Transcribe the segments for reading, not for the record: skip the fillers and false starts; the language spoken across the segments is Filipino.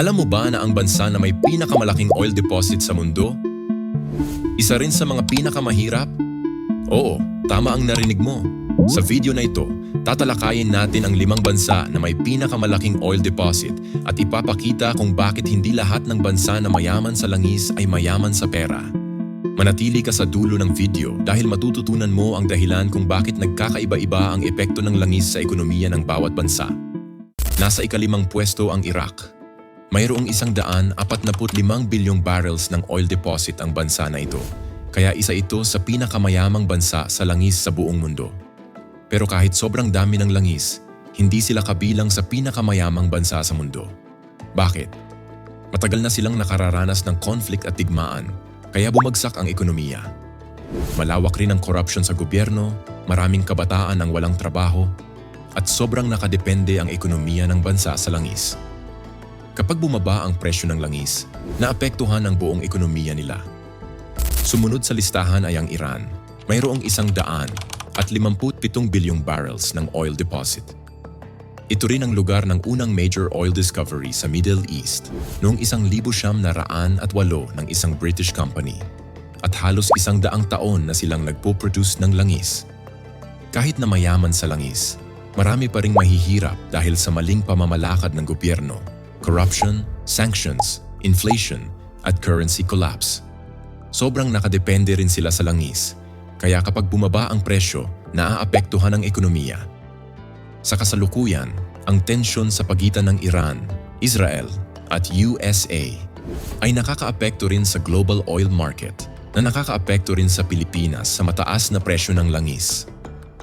Alam mo ba na ang bansa na may pinakamalaking oil deposit sa mundo? Isa rin sa mga pinakamahirap? Oo, tama ang narinig mo. Sa video na ito, tatalakayin natin ang 5 bansa na may pinakamalaking oil deposit at ipapakita kung bakit hindi lahat ng bansa na mayaman sa langis ay mayaman sa pera. Manatili ka sa dulo ng video dahil matututunan mo ang dahilan kung bakit nagkakaiba-iba ang epekto ng langis sa ekonomiya ng bawat bansa. Nasa ika-5 pwesto ang Iraq. Mayroong 145 bilyong barrels ng oil deposit ang bansa na ito, kaya isa ito sa pinakamayamang bansa sa langis sa buong mundo. Pero kahit sobrang dami ng langis, hindi sila kabilang sa pinakamayamang bansa sa mundo. Bakit? Matagal na silang nakararanas ng conflict at digmaan, kaya bumagsak ang ekonomiya. Malawak rin ang corruption sa gobyerno, maraming kabataan ang walang trabaho, at sobrang nakadepende ang ekonomiya ng bansa sa langis. Kapag bumaba ang presyo ng langis, naapektuhan ang buong ekonomiya nila. Sumunod sa listahan ay ang Iran. Mayroong 157 bilyong barrels ng oil deposit. Ito rin ang lugar ng unang major oil discovery sa Middle East noong 1908 ng isang British company. At halos 100 taon na silang nagpo-produce ng langis. Kahit na mayaman sa langis, marami pa ring mahihirap dahil sa maling pamamalakad ng gobyerno, corruption, sanctions, inflation, at currency collapse. Sobrang nakadepende rin sila sa langis, kaya kapag bumaba ang presyo, naaapektuhan ang ekonomiya. Sa kasalukuyan, ang tensyon sa pagitan ng Iran, Israel, at USA ay nakakaapekto rin sa global oil market na nakakaapekto rin sa Pilipinas sa mataas na presyo ng langis.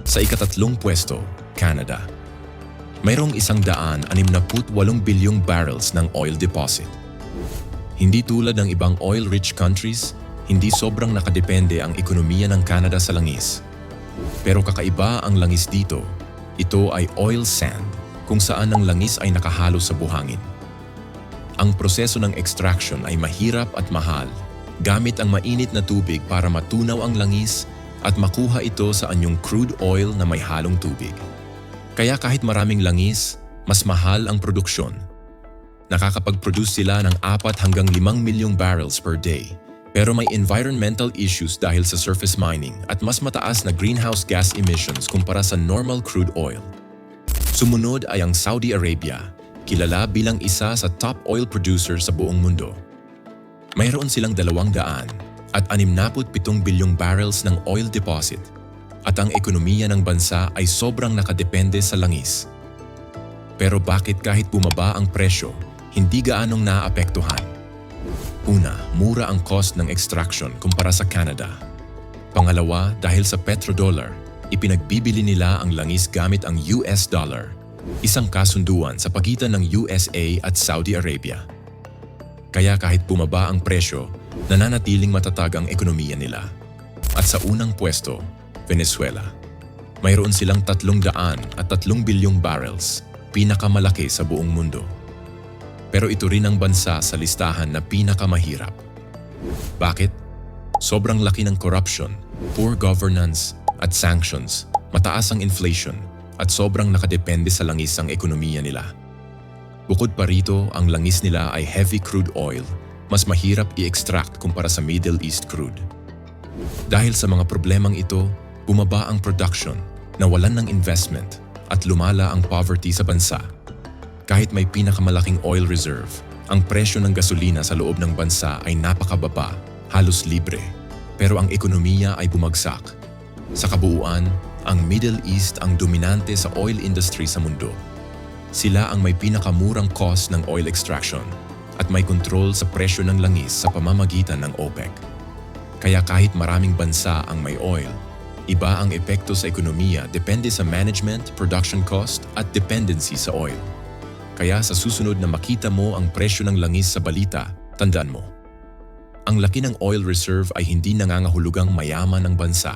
Sa ika-3 pwesto, Canada. Mayroong 168 bilyong barrels ng oil deposit. Hindi tulad ng ibang oil-rich countries, hindi sobrang nakadepende ang ekonomiya ng Canada sa langis. Pero kakaiba ang langis dito. Ito ay oil sand, kung saan ang langis ay nakahalo sa buhangin. Ang proseso ng extraction ay mahirap at mahal, gamit ang mainit na tubig para matunaw ang langis at makuha ito sa anyong crude oil na may halong tubig. Kaya kahit maraming langis, mas mahal ang produksyon. Nakakapag-produce sila ng 4 hanggang 5 milyong barrels per day. Pero may environmental issues dahil sa surface mining at mas mataas na greenhouse gas emissions kumpara sa normal crude oil. Sumunod ay ang Saudi Arabia, kilala bilang isa sa top oil producer sa buong mundo. Mayroon silang 200 at 67 bilyong barrels ng oil deposit. At ang ekonomiya ng bansa ay sobrang nakadepende sa langis. Pero bakit kahit bumaba ang presyo, hindi gaanong naaapektuhan? Una, mura ang cost ng extraction kumpara sa Canada. Pangalawa, dahil sa petrodollar, ipinagbibili nila ang langis gamit ang US dollar, isang kasunduan sa pagitan ng USA at Saudi Arabia. Kaya kahit bumaba ang presyo, nananatiling matatag ang ekonomiya nila. At sa unang pwesto, Venezuela. Mayroon silang 303 bilyong barrels, pinakamalaki sa buong mundo. Pero ito rin ang bansa sa listahan na pinakamahirap. Bakit? Sobrang laki ng corruption, poor governance, at sanctions, mataas ang inflation, at sobrang nakadepende sa langis ang ekonomiya nila. Bukod pa rito, ang langis nila ay heavy crude oil, mas mahirap i-extract kumpara sa Middle East crude. Dahil sa mga problemang ito, bumaba ang production, nawalan ng investment, at lumala ang poverty sa bansa. Kahit may pinakamalaking oil reserve, ang presyo ng gasolina sa loob ng bansa ay napakababa, halos libre. Pero ang ekonomiya ay bumagsak. Sa kabuuan, ang Middle East ang dominante sa oil industry sa mundo. Sila ang may pinakamurang cost ng oil extraction at may control sa presyo ng langis sa pamamagitan ng OPEC. Kaya kahit maraming bansa ang may oil, iba ang epekto sa ekonomiya depende sa management, production cost at dependency sa oil. Kaya sa susunod na makita mo ang presyo ng langis sa balita, tandaan mo. Ang laki ng oil reserve ay hindi nangangahulugang mayaman ng bansa.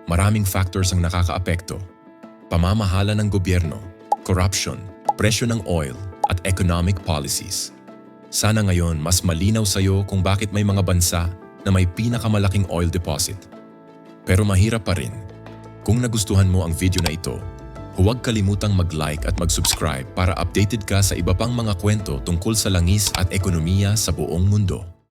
Maraming factors ang nakakaapekto. Pamamahala ng gobyerno, corruption, presyo ng oil, at economic policies. Sana ngayon mas malinaw sa'yo kung bakit may mga bansa na may pinakamalaking oil deposit. Pero mahirap pa rin. Kung nagustuhan mo ang video na ito, Huwag kalimutang mag-like at mag-subscribe para updated ka sa iba pang mga kwento tungkol sa langis at ekonomiya sa buong mundo.